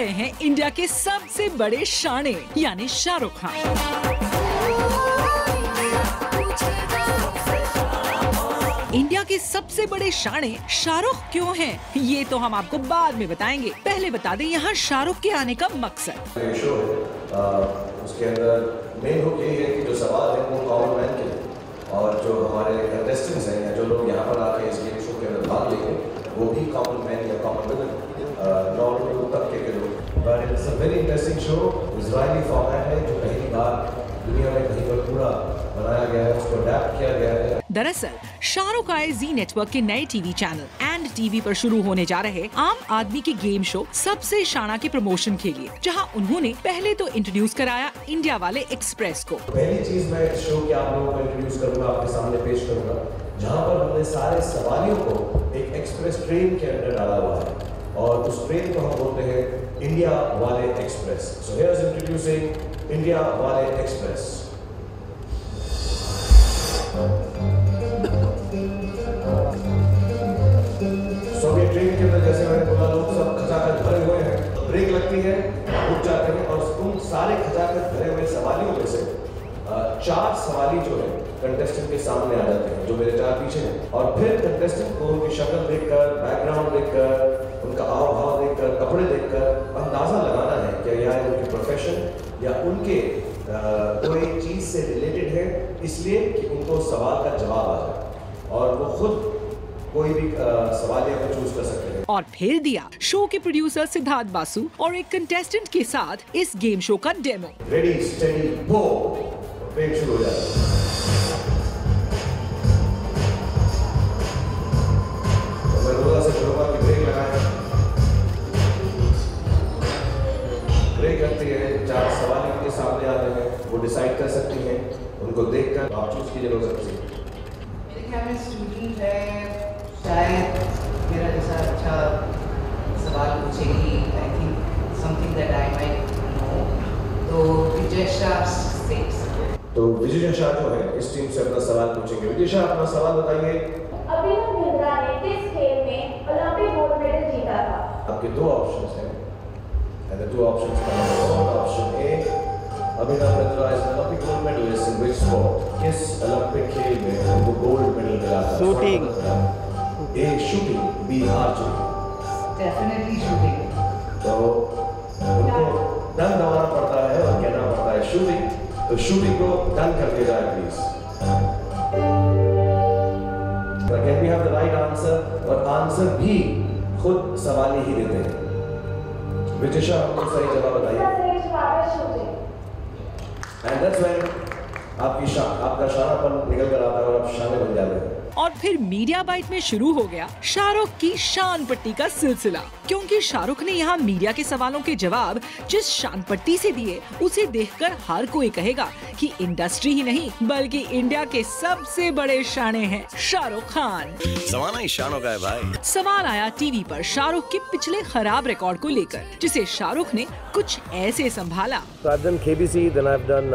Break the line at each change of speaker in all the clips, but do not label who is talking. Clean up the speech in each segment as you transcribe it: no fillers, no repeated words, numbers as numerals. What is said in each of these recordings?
गए हैं इंडिया के सबसे बड़े शाणे यानी शाहरुख खान। इंडिया के सबसे बड़े शाणे शाहरुख क्यों हैं? ये तो हम आपको बाद में बताएंगे। पहले बता दें यहाँ शाहरुख के आने का मकसद।
ये शो उसके अंदर मेन हुक यही है कि जो सवाल है वो कॉमन मैन के लिए, और जो हमारे कंटेस्टेंट्स हैं या जो लोग यहाँ पर आके इस गेम शो के अंदर भाग लेंगे वो भी कॉमन मैन या कॉमन नॉर्मल तबके के लोग। But it's a very interesting show. Israeli format है जो पहली बार दुनिया में कहीं पर पूरा बनाया गया है, उसको अडैप्ट किया गया है।
दरअसल शाहरुख आए जी नेटवर्क के नए टीवी चैनल एंड टीवी पर शुरू होने जा रहे आम आदमी के गेम शो सबसे शाना के प्रमोशन के लिए, जहां उन्होंने पहले तो इंट्रोड्यूस कराया इंडिया वाले एक्सप्रेस को।
पहली चीज मैं इस शो के आप लोगों को इंट्रोड्यूस करूंगा, आपके सामने पेश करूंगा, जहां पर हमने सारे सवालियों को एक एक्सप्रेस ट्रेन के अंदर डाला हुआ है और उस ट्रेन को हम बोलते हैं इंडिया वाले express. So here is introducing India वाले एक्सप्रेस। सोवियत ट्रेन के अंदर जैसे मैंने बोला लोग सब खचाखच भरे हुए हैं, ब्रेक लगती है, रुक जाते हैं और उन सारे खचाखच भरे हुए सवालियों में से 4 सवाली जो है कंटेस्टेंट के सामने आ जाते हैं, जो मेरे 4 पीछे हैं, और फिर कंटेस्टेंट को उनकी शक्ल देखकर, बैकग्राउंड देखकर, उनका हाव भाव देखकर, कपड़े देखकर अंदाजा लगाना है कि यह उनके प्रोफेशन या उनके कोई चीज से रिलेटेड है, इसलिए कि उनको सवाल का जवाब आ जाए और वो खुद कोई भी सवालिया को चूज कर सकते हैं।
और फिर दिया शो के प्रोड्यूसर सिद्धार्थ बासु और एक कंटेस्टेंट के साथ इस गेम शो का डेमो।
रेडी स्टेडी गो, गेम शुरू हो जाता है। तो मैं रोजा से शुरू की ब्रेक लगाया, ब्रेक करती है, 4 सवाल उनके सामने आते हैं, वो डिसाइड कर सकती हैं, उनको देखकर आप चूज कीजिए लोग सबसे।
मेरे ख्याल में स्टूडेंट है, शायद मेरा जैसा अच्छा सवाल पूछेगी। I think something that I might know. तो विजय
शाह जो है इस टीम से अपना सवाल पूछेंगे। विजय शाह, अपना सवाल बताइए।
अभिनव बिंद्रा ने किस खेल में ओलंपिक गोल्ड मेडल जीता था?
आपके 2 ऑप्शंस हैं। And the 2 options are option A, Abhinav Bindra is an Olympic gold medalist in which sport? किस ओलंपिक खेल में उनको गोल्ड मेडल मिला था?
Shooting.
A, shooting, B, archery.
Definitely shooting.
तो उनको डन दबाना पड़ता है और कहना पड़ता है शूटिंग, तो शूटिंग को डन करके जाए please. Again we have the right answer, और आंसर भी खुद सवाली ही देते हैं। विजय शाह, हमको सही जवाब बताइए। And that's when आपका शानापन निकल कर आता है और आप शाने बन जाते हैं।
और फिर मीडिया बाइट में शुरू हो गया शाहरुख की शान पट्टी का सिलसिला, क्योंकि शाहरुख ने यहाँ मीडिया के सवालों के जवाब जिस शान पट्टी से दिए उसे देखकर हर कोई कहेगा कि इंडस्ट्री ही नहीं बल्कि इंडिया के सबसे बड़े शाने हैं शाहरुख खान।
सवाल ही शानों का है भाई।
सवाल आया टीवी पर शाहरुख के पिछले खराब रिकॉर्ड को लेकर, जिसे शाहरुख ने कुछ ऐसे संभाला।
I've done KBC, then I've done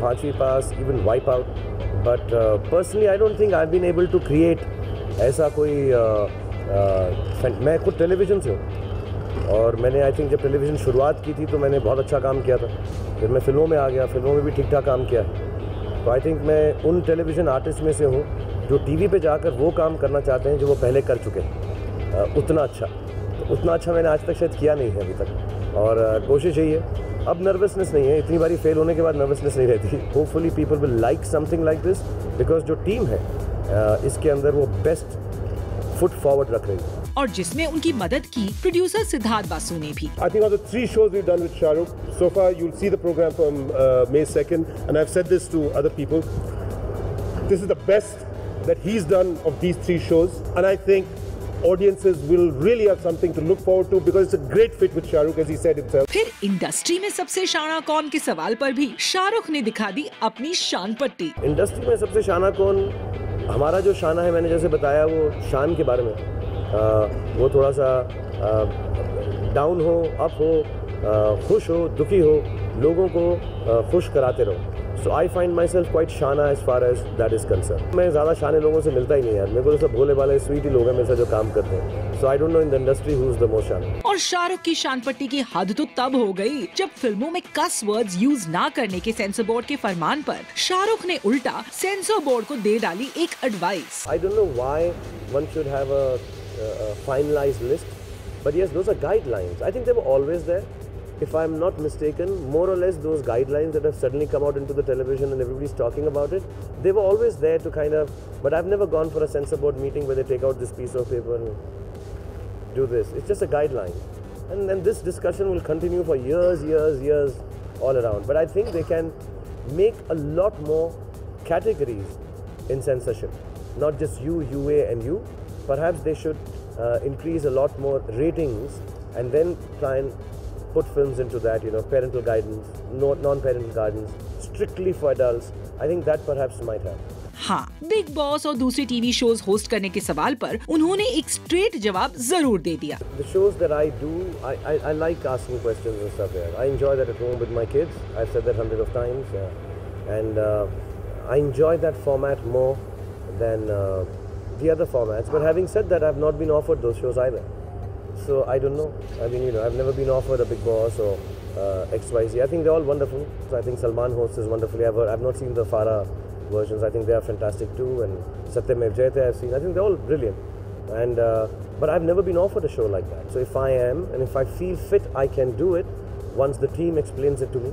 5वीं पास, even Wipeout. But personally, I don't think I've been able to create ऐसा कोई मैं खुद टेलीविज़न से हूँ और मैंने आई थिंक जब टेलीविज़न शुरुआत की थी तो मैंने बहुत अच्छा काम किया था। फिर मैं फिल्मों में आ गया, फिल्मों में भी ठीक ठाक काम किया। तो आई थिंक मैं उन टेलीविज़न आर्टिस्ट में से हूँ जो टीवी पे जाकर वो काम करना चाहते हैं जो वो पहले कर चुके हैं उतना अच्छा। तो उतना अच्छा मैंने आज तक शायद किया नहीं है अभी तक, और कोशिश यही है। अब नर्वसनेस नहीं है, इतनी बारी फेल होने के बाद नर्वसनेस नहीं रहती। Hopefully people will like something like this, because जो टीम है इसके अंदर वो बेस्ट फुट फॉरवर्ड रख रही है।
और जिसमें उनकी मदद की प्रोड्यूसर सिद्धार्थ बासु ने भी।
I think of the 3 shows we've done with Shahrukh so far, you'll see the program from May 2nd, and I've said this to other people. This is the best that he's done of these 3 shows, and I think audiences will really have something to look forward to because it's a great fit with Shahrukh, as he said himself.
फिर industry में सबसे शाना कौन के सवाल पर भी शाहरुख ने दिखा दी अपनी शान पट्टी।
इंडस्ट्री में सबसे शाना कौन, हमारा जो शाना है मैंने जैसे बताया वो शान के बारे में। वो थोड़ा सा डाउन हो, अप हो, खुश हो, दुखी हो, लोगों को खुश कराते रहो। So I find myself quite shana as far as that is concerned. मैं ज़्यादा शाने लोगों से मिलता ही नहीं यार, मेरे को तो सब भोले वाले स्वीट ही लोग हैं मेरे साथ जो काम करते हैं. So I don't know in the industry who's the most शान.
और शाहरुख की शान पट्टी की हद तो तब हो गई जब फिल्मों में कस वर्ड्स यूज ना करने के सेंसर बोर्ड के फरमान पर शाहरुख ने उल्टा सेंसर बोर्ड को दे डाली एक advice.
I don't know why one should have a finalized list, but yes, those are guidelines. I think they were always there. If I'm not mistaken, more or less those guidelines that have suddenly come out into the television and everybody's talking about it, they were always there to kind of, but I've never gone for a censor board meeting where they take out this piece of paper and do this. It's just a guideline. And then this discussion will continue for years all around. But I think they can make a lot more categories in censorship. Not just you, UA and you. Perhaps they should increase a lot more ratings and then try and put films into that, parental guidance, non-parental guidance, strictly for adults. I think that perhaps might help.
हाँ, big boss और दूसरे TV shows host करने के सवाल पर उन्होंने एक straight जवाब जरूर दे दिया.
The shows that I do, I like asking questions and stuff there. I enjoy that at home with my kids. I've said that hundreds of times, and I enjoy that format more than the other formats. But having said that, I've not been offered those shows either. So I don't know. I mean, I've never been offered a Big Boss or XYZ. I think they're all wonderful. So I think Salman hosts is wonderfully. I've not seen the Farah versions. I think they are fantastic too. And Satyamev Jayate I've seen. I think they're all brilliant. And but I've never been offered a show like that. So if I am, and if I feel fit, I can do it. Once the team explains it to me.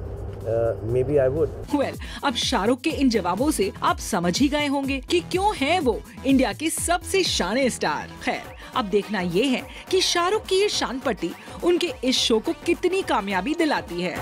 Maybe I would.
Well, अब शाहरुख के इन जवाबों से आप समझ ही गए होंगे कि क्यों हैं वो इंडिया के सबसे शाने स्टार. खैर, अब देखना ये है कि शाहरुख की ये शान पट्टी उनके इस शो को कितनी कामयाबी दिलाती है.